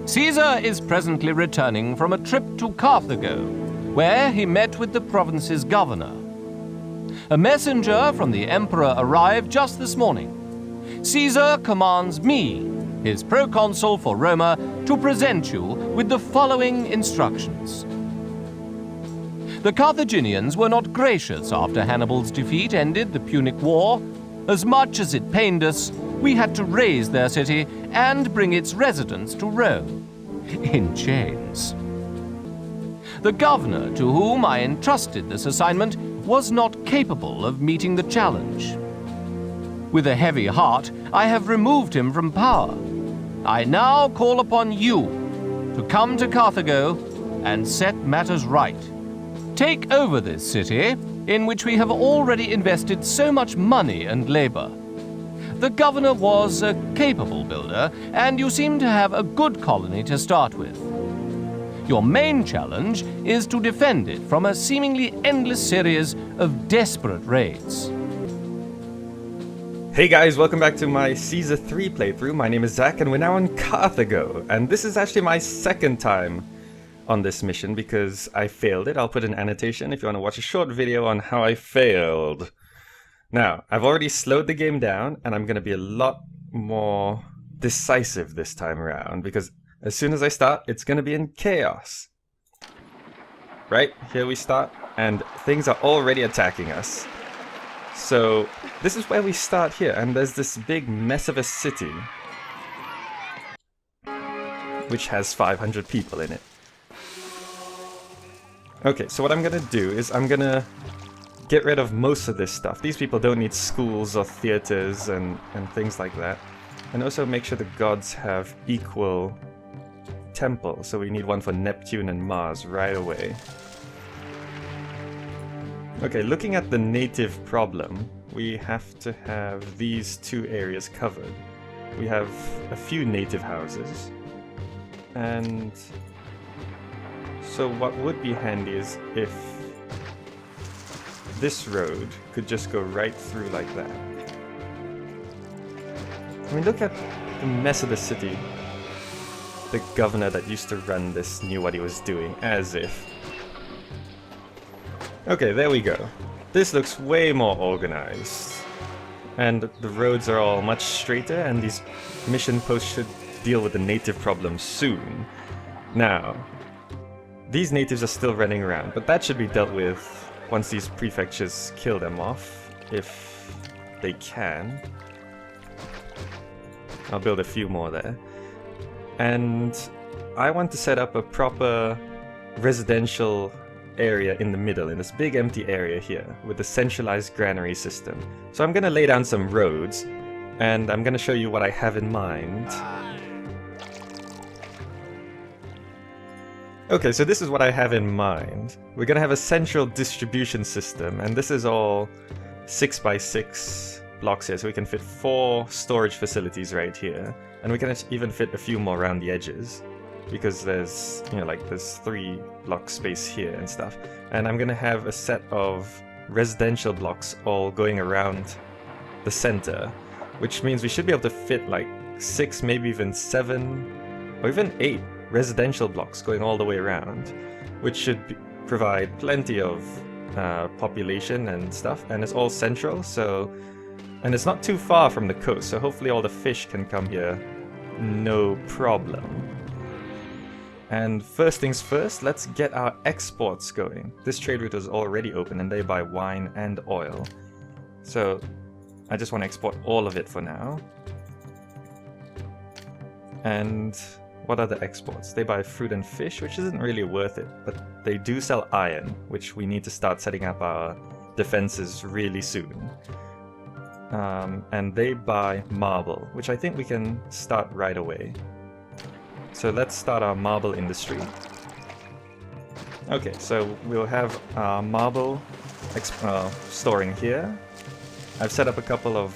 Caesar is presently returning from a trip to Carthago, where he met with the province's governor. A messenger from the emperor arrived just this morning. Caesar commands me, his proconsul for Roma, to present you with the following instructions. The Carthaginians were not gracious after Hannibal's defeat ended the Punic War. As much as it pained us, we had to raze their city and bring its residents to Rome, in chains. The governor to whom I entrusted this assignment was not capable of meeting the challenge. With a heavy heart, I have removed him from power. I now call upon you to come to Carthago and set matters right. Take over this city, in which we have already invested so much money and labor. The governor was a capable builder, and you seem to have a good colony to start with. Your main challenge is to defend it from a seemingly endless series of desperate raids. Hey guys, welcome back to my Caesar 3 playthrough. My name is Zach and we're now in Carthago. And this is actually my second time on this mission because I failed it. I'll put an annotation if you want to watch a short video on how I failed. Now, I've already slowed the game down and I'm going to be a lot more decisive this time around because as soon as I start, it's going to be in chaos. Right, here we start and things are already attacking us. So this is where we start here, and there's this big mess of a city which has 500 people in it. Okay, so what I'm gonna do is I'm gonna get rid of most of this stuff. These people don't need schools or theaters and things like that. And also make sure the gods have equal temples, so we need one for Neptune and Mars right away. Okay, looking at the native problem, we have to have these two areas covered. We have a few native houses, and so what would be handy is if this road could just go right through like that. I mean, look at the mess of the city. The governor that used to run this knew what he was doing, as if. Okay, there we go. This looks way more organized. And the roads are all much straighter, and these mission posts should deal with the native problem soon. Now, these natives are still running around, but that should be dealt with once these prefectures kill them off, if they can. I'll build a few more there. And I want to set up a proper residential area in the middle, in this big empty area here, with a centralized granary system. So I'm going to lay down some roads, and I'm going to show you what I have in mind. Okay, so this is what I have in mind. We're going to have a central distribution system, and this is all 6x6 blocks here, so we can fit 4 storage facilities right here, and we can even fit a few more around the edges, because there's, you know, like there's 3 block space here and stuff. And I'm gonna have a set of residential blocks all going around the center, which means we should be able to fit like 6, maybe even 7, or even 8 residential blocks going all the way around, which should provide plenty of population and stuff, and it's all central, so, and it's not too far from the coast, so hopefully all the fish can come here no problem. And first things first, let's get our exports going. This trade route is already open and they buy wine and oil. So I just want to export all of it for now. And what are the exports? They buy fruit and fish, which isn't really worth it, but they do sell iron, which we need to start setting up our defenses really soon. And they buy marble, which I think we can start right away. So let's start our marble industry. Okay, so we'll have our marble storing here. I've set up a couple of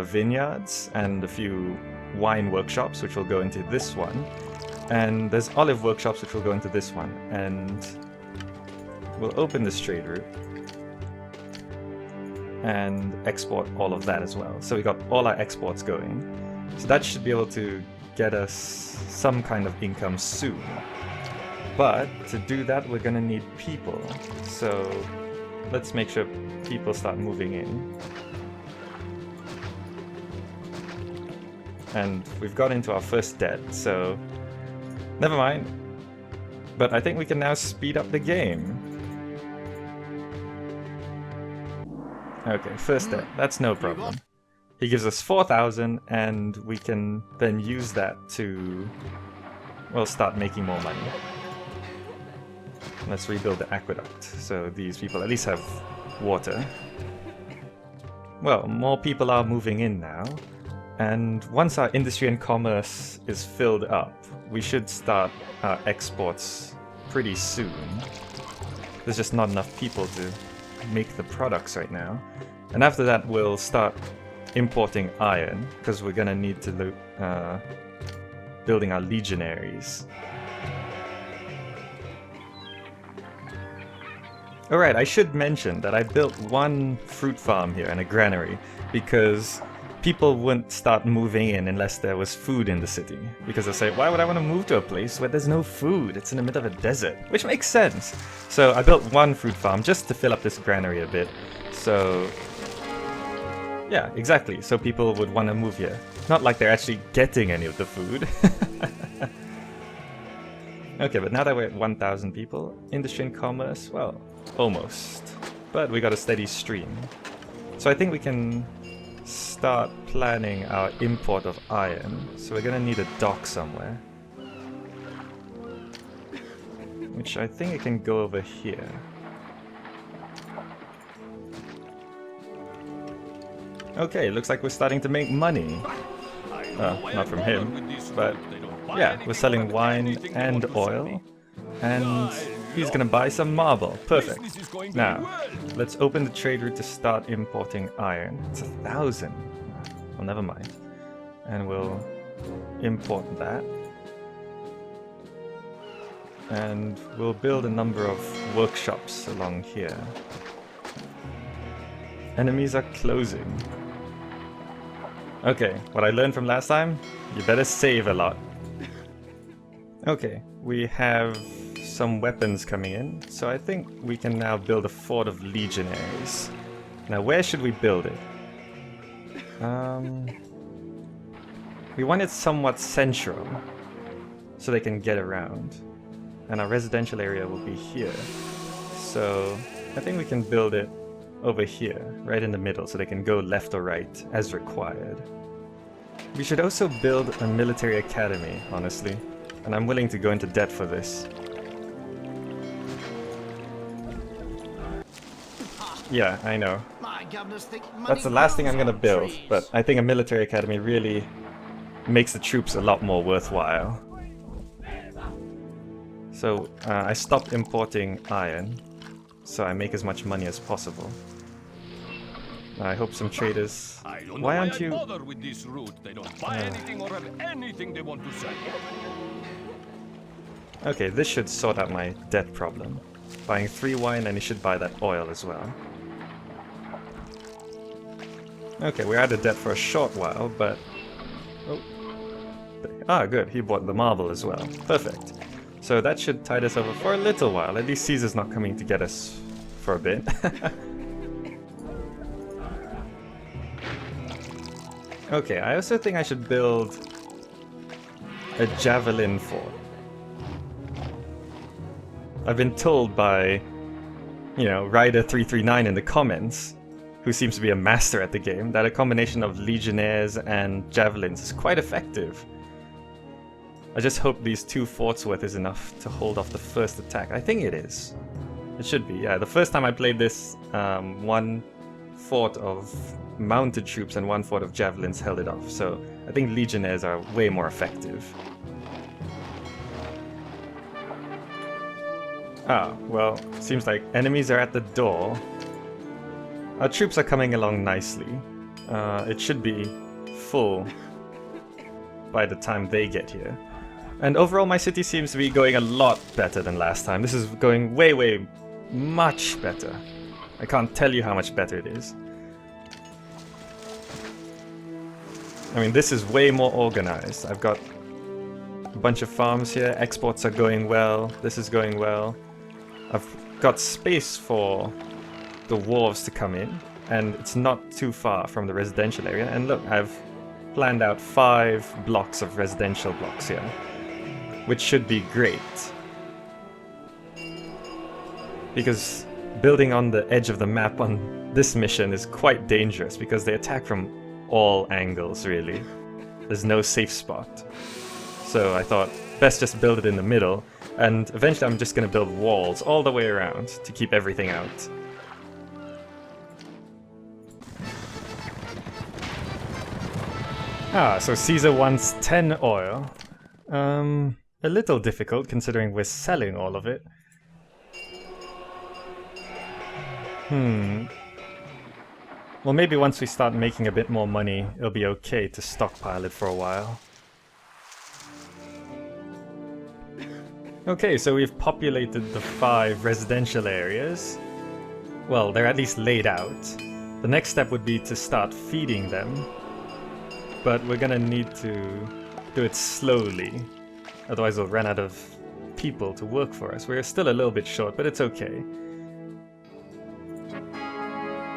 vineyards and a few wine workshops, which will go into this one. And there's olive workshops, which will go into this one. And we'll open this trade route and export all of that as well. So we got all our exports going. So that should be able to get us some kind of income soon. But to do that, we're gonna need people. So let's make sure people start moving in. And we've got into our first debt, so never mind. But I think we can now speed up the game. Okay, first debt, that's no problem. He gives us 4,000 and we can then use that to, well, start making more money. Let's rebuild the aqueduct, so these people at least have water. Well, more people are moving in now. And once our industry and commerce is filled up, we should start our exports pretty soon. There's just not enough people to make the products right now. And after that, we'll start importing iron, because we're gonna need to building our legionaries. Alright, I should mention that I built one fruit farm here and a granary, because people wouldn't start moving in unless there was food in the city. Because they'll say, why would I want to move to a place where there's no food? It's in the middle of a desert. Which makes sense. So I built one fruit farm just to fill up this granary a bit. So yeah, exactly. So people would want to move here. Not like they're actually getting any of the food. Okay, but now that we're at 1,000 people, industry and commerce, well, almost. But we got a steady stream. So I think we can start planning our import of iron. So we're gonna need a dock somewhere. Which I think it can go over here. Okay, looks like we're starting to make money. Not from him, but yeah, we're selling wine and oil. And he's gonna buy some marble. Perfect. Now, let's open the trade route to start importing iron. It's 1,000. Well, never mind. And we'll import that. And we'll build a number of workshops along here. Enemies are closing. Okay, what I learned from last time? You better save a lot. Okay, we have some weapons coming in, so I think we can now build a fort of legionaries. Now, where should we build it? We want it somewhat central, so they can get around. And our residential area will be here. So, I think we can build it over here, right in the middle, so they can go left or right as required. We should also build a military academy, honestly. And I'm willing to go into debt for this. Yeah, I know. That's the last thing I'm gonna build, but I think a military academy really makes the troops a lot more worthwhile. So, I stopped importing iron, so I make as much money as possible. I hope some traders... Why aren't you... with this route. They don't buy anything or have anything they want to sell. Okay, this should sort out my debt problem. Buying 3 wine, and he should buy that oil as well. Okay, we're out of debt for a short while, but... Oh. Ah, good, he bought the marble as well. Perfect. So that should tide us over for a little while. At least Caesar's not coming to get us for a bit. Okay, I also think I should build a javelin fort. I've been told by, you know, Ryder339 in the comments, who seems to be a master at the game, that a combination of legionnaires and javelins is quite effective. I just hope these 2 forts worth is enough to hold off the first attack. I think it is. It should be, yeah. The first time I played this, 1 fort of mounted troops and 1 fort of javelins held it off, so I think legionnaires are way more effective. Ah, well, seems like enemies are at the door. Our troops are coming along nicely. It should be full by the time they get here. And overall my city seems to be going a lot better than last time. This is going way, much better. I can't tell you how much better it is. I mean, this is way more organized. I've got bunch of farms here. Exports are going well. This is going well. I've got space for the wharves to come in, and it's not too far from the residential area. And look, I've planned out 5 blocks of residential blocks here, which should be great. Because building on the edge of the map on this mission is quite dangerous, because they attack from all angles, really. There's no safe spot. So I thought, best just build it in the middle, and eventually I'm just going to build walls all the way around to keep everything out. Ah, so Caesar wants 10 oil. A little difficult considering we're selling all of it. Well, maybe once we start making a bit more money, it'll be okay to stockpile it for a while. Okay, so we've populated the 5 residential areas. Well, they're at least laid out. The next step would be to start feeding them. But we're gonna need to do it slowly. Otherwise we'll run out of people to work for us. We're still a little bit short, but it's okay.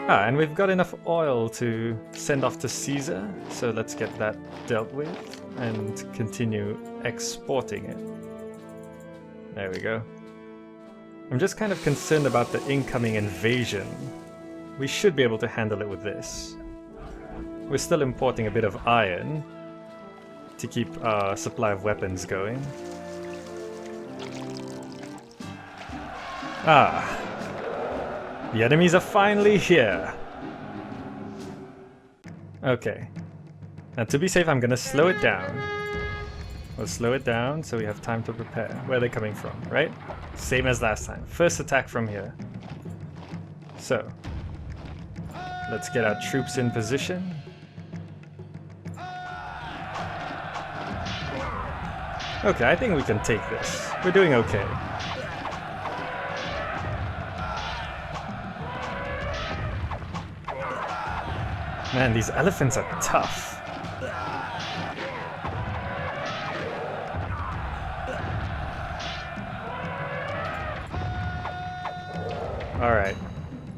Ah, and we've got enough oil to send off to Caesar, so let's get that dealt with and continue exporting it. There we go. I'm just kind of concerned about the incoming invasion. We should be able to handle it with this. We're still importing a bit of iron to keep our supply of weapons going. Ah. The enemies are finally here. Okay. Now to be safe, I'm gonna slow it down. We'll slow it down so we have time to prepare. Where are they coming from, right? Same as last time. First attack from here. So, let's get our troops in position. Okay, I think we can take this. We're doing okay. Man, these elephants are tough. Alright,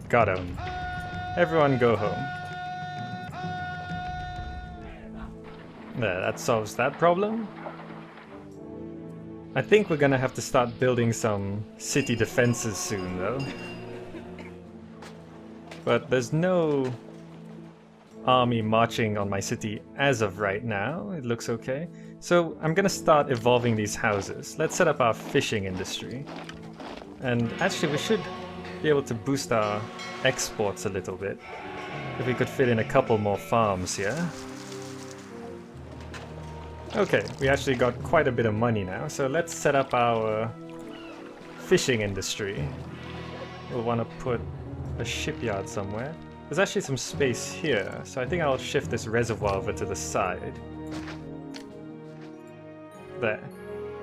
got him. Everyone go home. There, that solves that problem. I think we're gonna have to start building some city defenses soon, though. But there's no army marching on my city as of right now. It looks okay. So I'm gonna start evolving these houses. Let's set up our fishing industry. And actually we should be able to boost our exports a little bit. If we could fit in a couple more farms here. Okay, we actually got quite a bit of money now, so let's set up our fishing industry. We'll want to put a shipyard somewhere. There's actually some space here, so I think I'll shift this reservoir over to the side. There.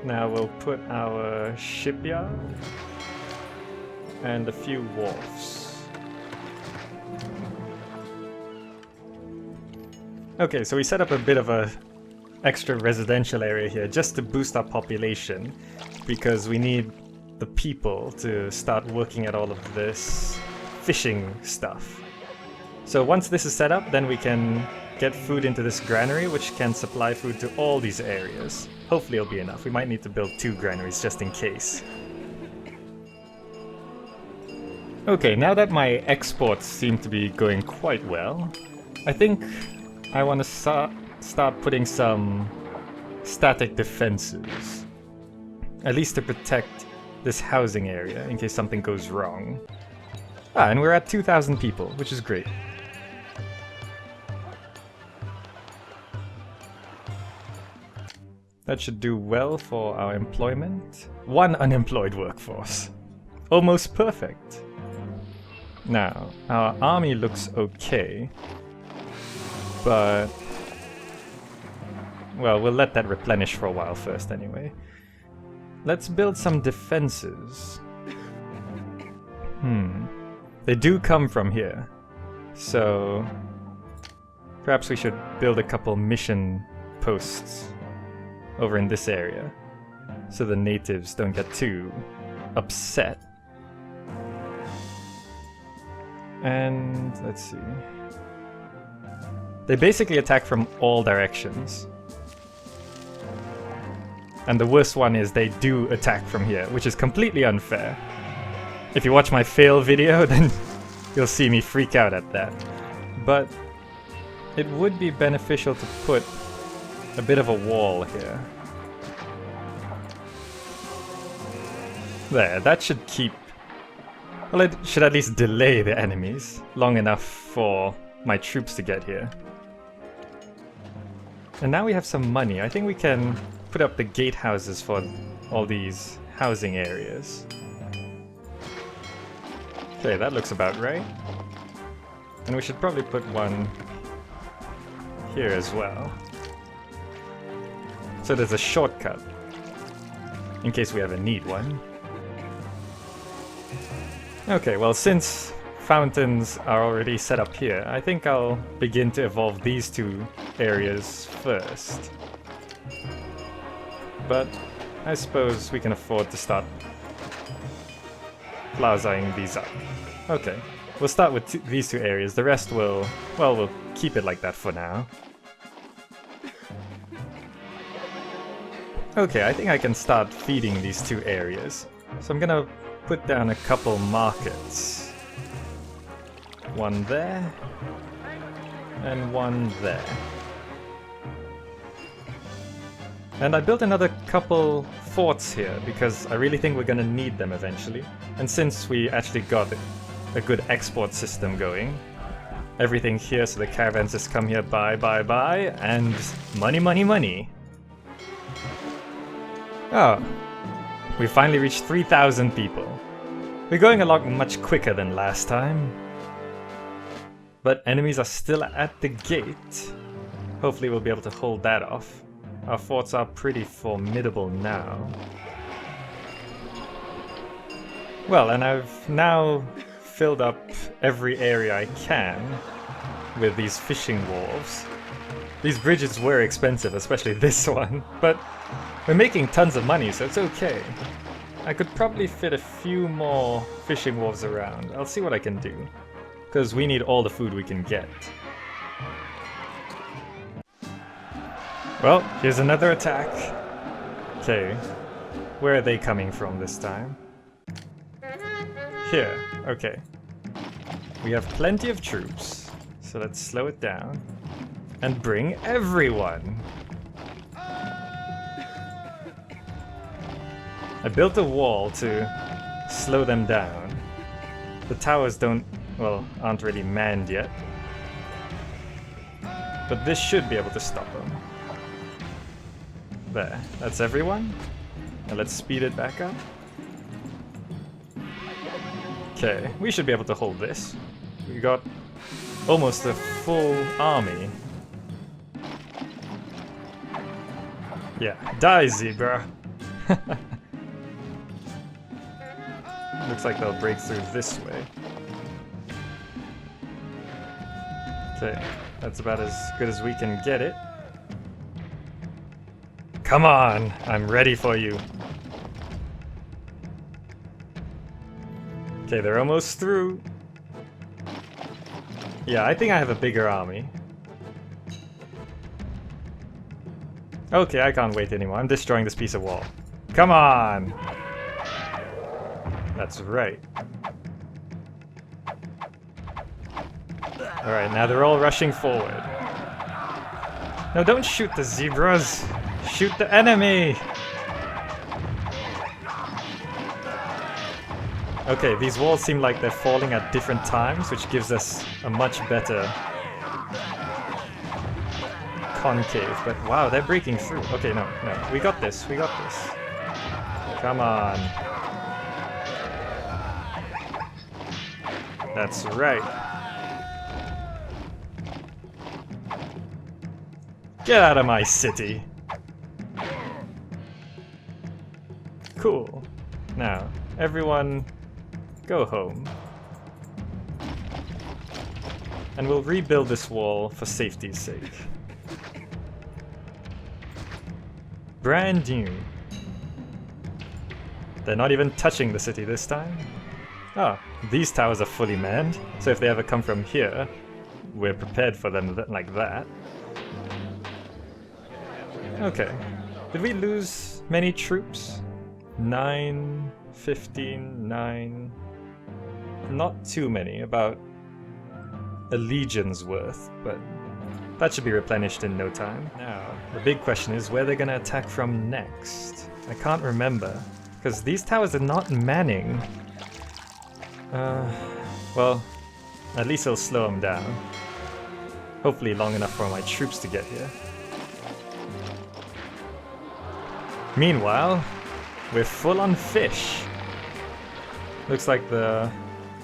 Now we'll put our shipyard and a few wharfs. Okay, so we set up a bit of a extra residential area here just to boost our population, because we need the people to start working at all of this fishing stuff. So once this is set up, then we can get food into this granary, which can supply food to all these areas. Hopefully it'll be enough. We might need to build 2 granaries just in case. Okay, now that my exports seem to be going quite well, I think I want to start putting some static defenses. At least to protect this housing area in case something goes wrong. Ah, and we're at 2,000 people, which is great. That should do well for our employment. 1 unemployed workforce. Almost perfect. Now, our army looks okay. But well, we'll let that replenish for a while first anyway. Let's build some defenses. They do come from here. So perhaps we should build a couple mission posts. over in this area, so the natives don't get too upset. And let's see. They basically attack from all directions. And the worst one is they do attack from here, which is completely unfair. If you watch my fail video, then you'll see me freak out at that. But it would be beneficial to put a bit of a wall here. There, that should keep... well, it should at least delay the enemies long enough for my troops to get here. And now we have some money. I think we can put up the gatehouses for all these housing areas. Okay, that looks about right. And we should probably put one here as well. So there's a shortcut, in case we ever need one. Okay, well, since fountains are already set up here, I think I'll begin to evolve these two areas first. But I suppose we can afford to start plazaing these up. Okay, we'll start with these two areas. The rest will, well, we'll keep it like that for now. Okay, I think I can start feeding these two areas. So I'm gonna put down a couple markets. One there, and one there. And I built another couple forts here, because I really think we're gonna need them eventually. And since we actually got a good export system going, everything here, so the caravans just come here, buy, and money, money, money. Oh, we finally reached 3,000 people. We're going along much quicker than last time. But enemies are still at the gate. Hopefully we'll be able to hold that off. Our forts are pretty formidable now. Well, and I've now filled up every area I can with these fishing wharves. These bridges were expensive, especially this one, but we're making tons of money, so it's okay. I could probably fit a few more fishing wharves around. I'll see what I can do, because we need all the food we can get. Well, here's another attack. Okay, where are they coming from this time? Here, okay. We have plenty of troops, so let's slow it down and bring everyone. I built a wall to slow them down. The towers aren't really manned yet. But this should be able to stop them. There, that's everyone. Now let's speed it back up. Okay, we should be able to hold this. We got almost a full army. Yeah, die, zebra! Looks like they'll break through this way. Okay, that's about as good as we can get it. Come on, I'm ready for you. Okay, they're almost through. Yeah, I think I have a bigger army. Okay, I can't wait anymore. I'm destroying this piece of wall. Come on! That's right. Alright, now they're all rushing forward. No, don't shoot the zebras! Shoot the enemy! Okay, these walls seem like they're falling at different times, which gives us a much better concave. But wow, they're breaking through. Okay, no, we got this, we got this. Come on. That's right. Get out of my city. Cool. Now, everyone go home. And we'll rebuild this wall for safety's sake. Brand new. They're not even touching the city this time. Oh, these towers are fully manned, so if they ever come from here, we're prepared for them like that. Okay. Did we lose many troops? 9, 15, 9... Not too many, about a legion's worth, but that should be replenished in no time. Now, the big question is where they're gonna attack from next. I can't remember, because these towers are not manning. Well, at least it'll slow them down. Hopefully long enough for my troops to get here. Meanwhile, we're full on fish. Looks like the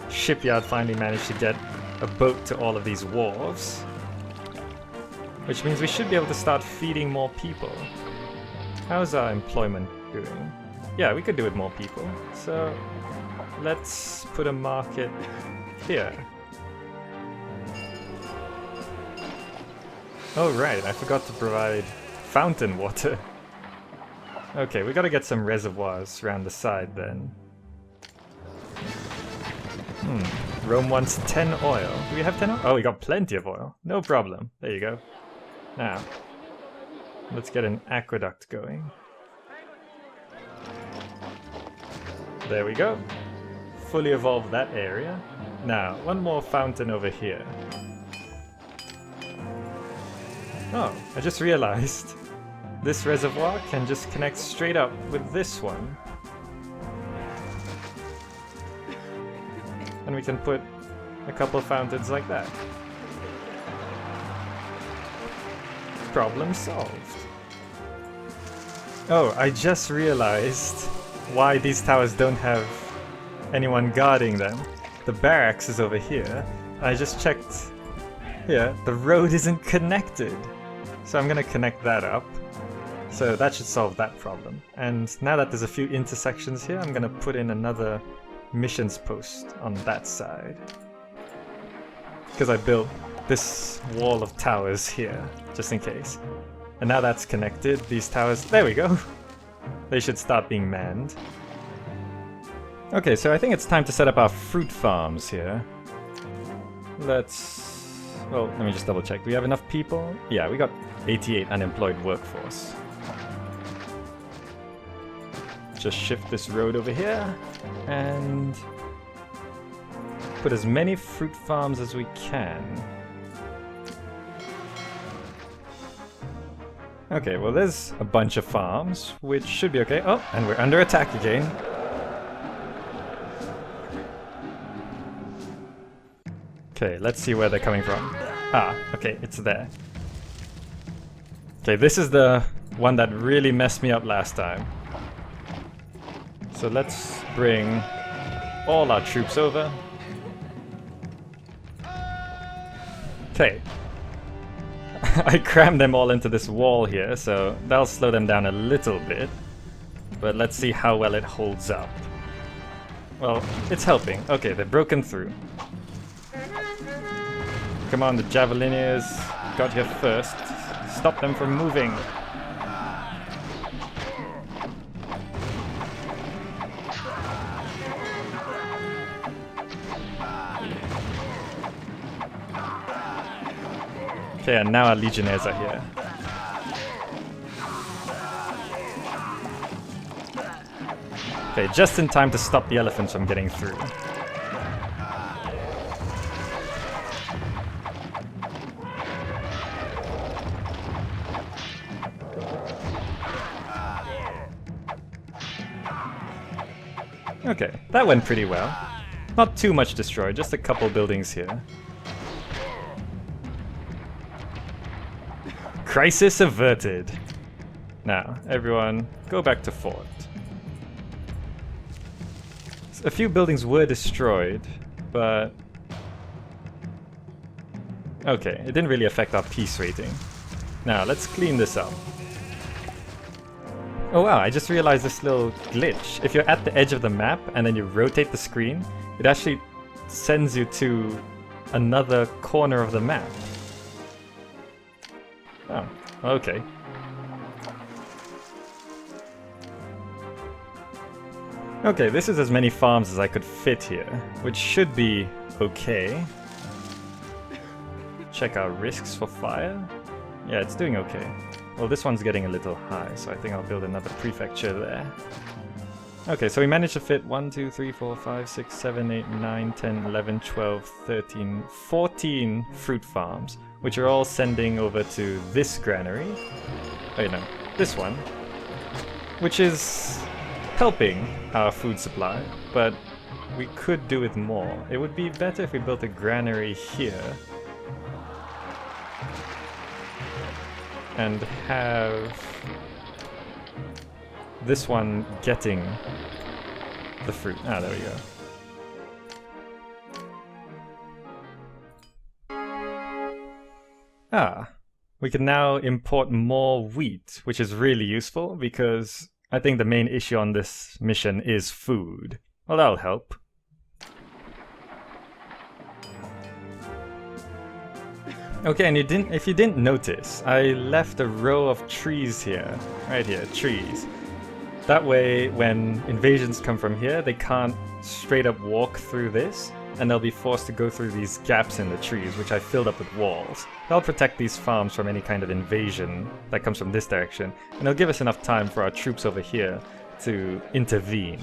shipyard finally managed to get a boat to all of these wharves. Which means we should be able to start feeding more people. How's our employment doing? Yeah, we could do with more people. So let's put a market here. Oh right, I forgot to provide fountain water. Okay, we gotta get some reservoirs around the side then. Rome wants 10 oil. Do we have 10 oil? Oh, we got plenty of oil. No problem. There you go. Now, let's get an aqueduct going. There we go. Fully evolved that area. Now, one more fountain over here. Oh, I just realized this reservoir can just connect straight up with this one. And we can put a couple of fountains like that. Problem solved. Oh, I just realized why these towers don't have anyone guarding them. The barracks is over here. I just checked. Yeah, the road isn't connected. So I'm gonna connect that up. So that should solve that problem. And now that there's a few intersections here, I'm gonna put in another missions post on that side. Because I built this wall of towers here, just in case. And now that's connected, these towers, there we go! They should start being manned. Okay, so I think it's time to set up our fruit farms here. Well, let me just double check. Do we have enough people? Yeah, we got 88 unemployed workforce. Just shift this road over here and put as many fruit farms as we can. Okay, well there's a bunch of farms, which should be okay. Oh, and we're under attack again. Okay, let's see where they're coming from. Ah, okay, it's there. Okay, this is the one that really messed me up last time. So let's bring all our troops over. Okay. I crammed them all into this wall here, so that'll slow them down a little bit. But let's see how well it holds up. Well, it's helping. Okay, they're broken through. Come on, the Javelineers got here first. Stop them from moving. Okay, and now our legionnaires are here. Okay, just in time to stop the elephants from getting through. Okay, that went pretty well. Not too much destroyed, just a couple buildings here. Crisis averted. Now, everyone, go back to fort. A few buildings were destroyed, but... okay, it didn't really affect our peace rating. Now, let's clean this up. Oh wow, I just realized this little glitch. If you're at the edge of the map and then you rotate the screen, it actually sends you to another corner of the map. Oh, okay. Okay, this is as many farms as I could fit here, which should be okay. Check our risks for fire. Yeah, it's doing okay. Well, this one's getting a little high, so I think I'll build another prefecture there. Okay, so we managed to fit 1, 2, 3, 4, 5, 6, 7, 8, 9, 10, 11, 12, 13, 14 fruit farms, which are all sending over to this granary. Wait, no, this one. Which is helping our food supply, but we could do with more. It would be better if we built a granary here and have this one getting the fruit. Ah, there we go. Ah, we can now import more wheat, which is really useful because I think the main issue on this mission is food. Well, that'll help. Okay, and if you didn't notice, I left a row of trees here. Right here, trees. That way, when invasions come from here, they can't straight up walk through this, and they'll be forced to go through these gaps in the trees, which I filled up with walls. That'll protect these farms from any kind of invasion that comes from this direction, and it'll give us enough time for our troops over here to intervene.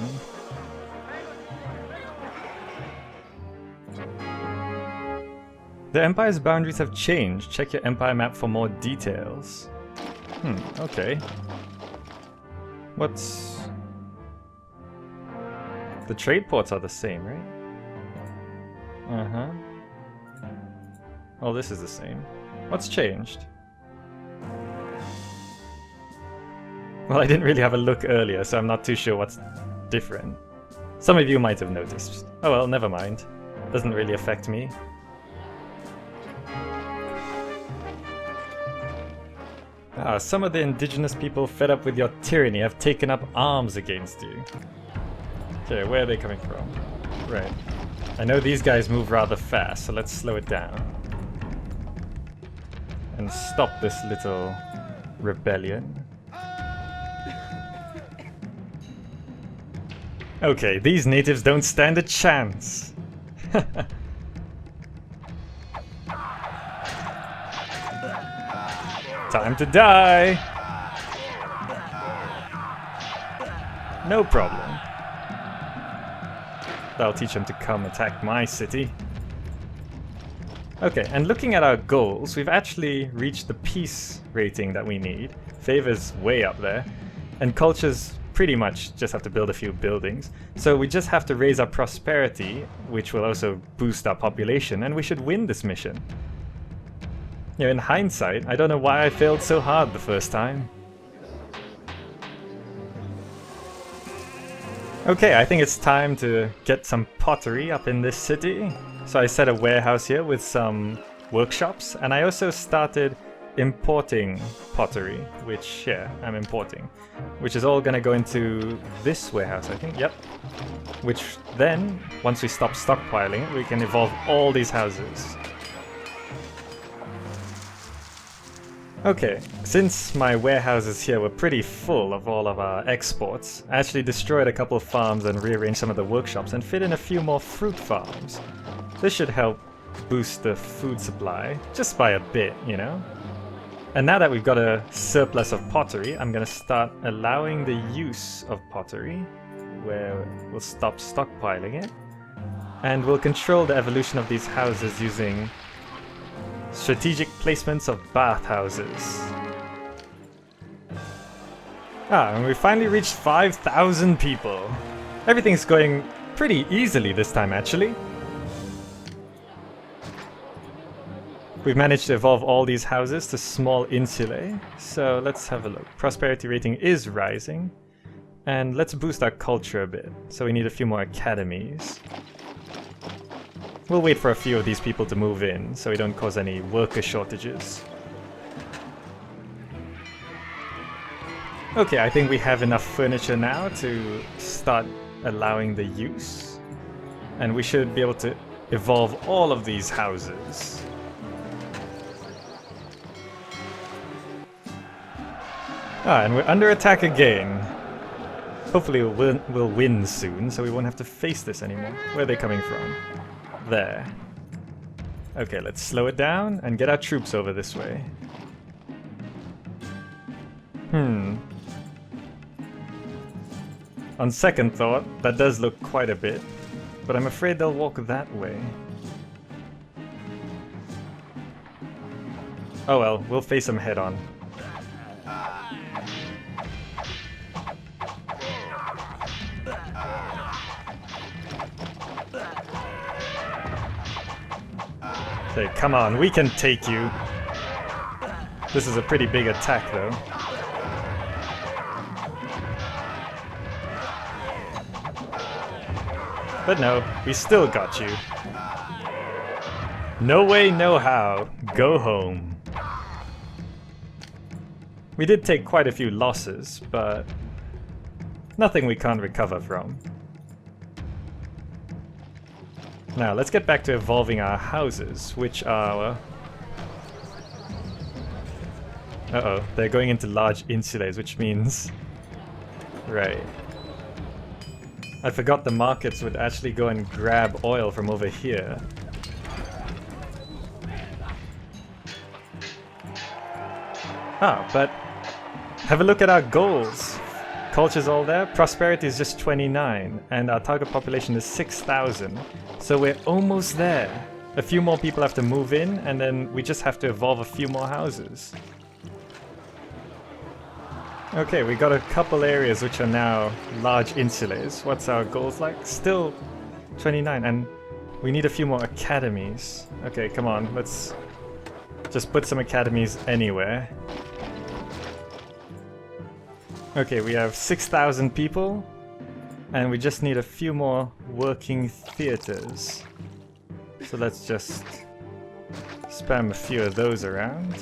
The Empire's boundaries have changed. Check your Empire map for more details. Okay. What's... The trade ports are the same, right? Uh-huh. Oh, this is the same. What's changed? Well, I didn't really have a look earlier, so I'm not too sure what's different. Some of you might have noticed. Oh well, never mind. Doesn't really affect me. Some of the indigenous people fed up with your tyranny have taken up arms against you. Okay, where are they coming from? Right. I know these guys move rather fast, so let's slow it down. And stop this little rebellion. Okay, these natives don't stand a chance. Time to die! No problem. That'll teach them to come attack my city. Okay, and looking at our goals, we've actually reached the peace rating that we need. Favor's way up there, and cultures pretty much just have to build a few buildings. So we just have to raise our prosperity, which will also boost our population, and we should win this mission. You know, in hindsight, I don't know why I failed so hard the first time. Okay, I think it's time to get some pottery up in this city. So I set a warehouse here with some workshops, and I also started importing pottery, which, yeah, I'm importing. Which is all gonna go into this warehouse, I think, yep. Which then, once we stop stockpiling, we can evolve all these houses. Okay, since my warehouses here were pretty full of all of our exports, I actually destroyed a couple of farms and rearranged some of the workshops and fit in a few more fruit farms. This should help boost the food supply, just by a bit, you know? And now that we've got a surplus of pottery, I'm gonna start allowing the use of pottery, where we'll stop stockpiling it, and we'll control the evolution of these houses using strategic placements of bathhouses. And we finally reached 5,000 people. Everything's going pretty easily this time, actually. We've managed to evolve all these houses to small insulae, so let's have a look. Prosperity rating is rising, and let's boost our culture a bit. So we need a few more academies. We'll wait for a few of these people to move in, so we don't cause any worker shortages. Okay, I think we have enough furniture now to start allowing the use. And we should be able to evolve all of these houses. And we're under attack again. Hopefully we'll win soon, so we won't have to face this anymore. Where are they coming from? There. Okay, let's slow it down and get our troops over this way. On second thought, that does look quite a bit, but I'm afraid they'll walk that way. Oh well, we'll face them head on. Okay, come on, we can take you. This is a pretty big attack though. But no, we still got you. No way, no how. Go home. We did take quite a few losses, but nothing we can't recover from. Now, let's get back to evolving our houses, which are... Uh-oh, they're going into large insulates, which means... Right. I forgot the markets would actually go and grab oil from over here. Ah, but have a look at our goals. Culture's all there, prosperity is just 29, and our target population is 6,000. So we're almost there. A few more people have to move in, and then we just have to evolve a few more houses. Okay, we got a couple areas which are now large insulas. What's our goals like? Still 29, and we need a few more academies. Okay, come on, let's just put some academies anywhere. Okay, we have 6,000 people, and we just need a few more working theaters. So let's just spam a few of those around.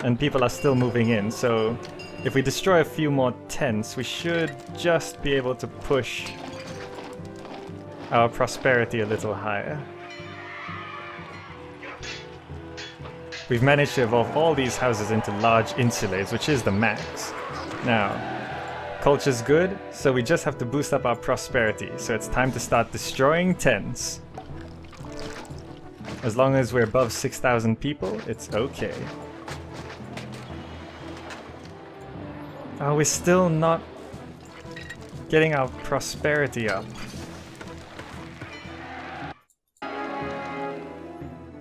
And people are still moving in, so if we destroy a few more tents, we should just be able to push our prosperity a little higher. We've managed to evolve all these houses into large insulates, which is the max. Now, culture's good, so we just have to boost up our prosperity, so it's time to start destroying tents. As long as we're above 6,000 people, it's okay. Oh, we're still not getting our prosperity up.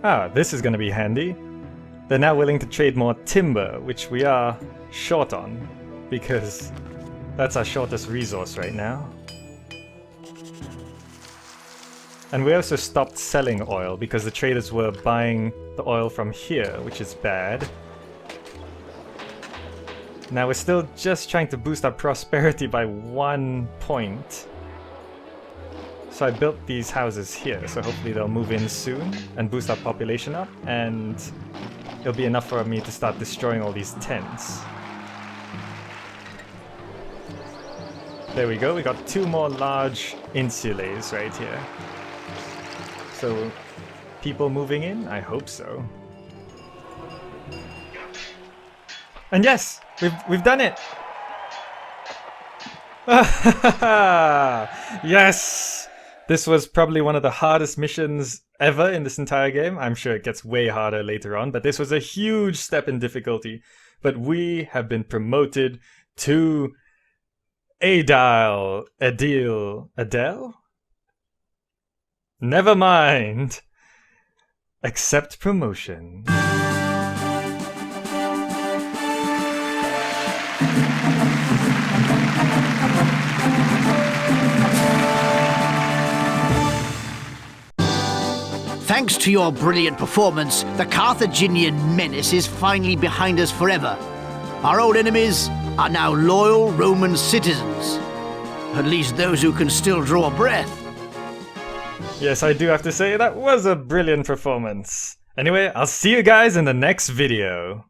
Ah, this is gonna be handy. They're now willing to trade more timber, which we are short on, because that's our shortest resource right now. And we also stopped selling oil, because the traders were buying the oil from here, which is bad. Now we're still just trying to boost our prosperity by 1 point. So I built these houses here, so hopefully they'll move in soon and boost our population up, and it'll be enough for me to start destroying all these tents. There we go, we got 2 more large insulates right here. So, people moving in? I hope so. And yes! We've done it! Yes! This was probably one of the hardest missions ever in this entire game. I'm sure it gets way harder later on, but this was a huge step in difficulty. But we have been promoted to Adele? Never mind. Accept promotion. Thanks to your brilliant performance, the Carthaginian menace is finally behind us forever. Our old enemies are now loyal Roman citizens. At least those who can still draw a breath. Yes, I do have to say, that was a brilliant performance. Anyway, I'll see you guys in the next video.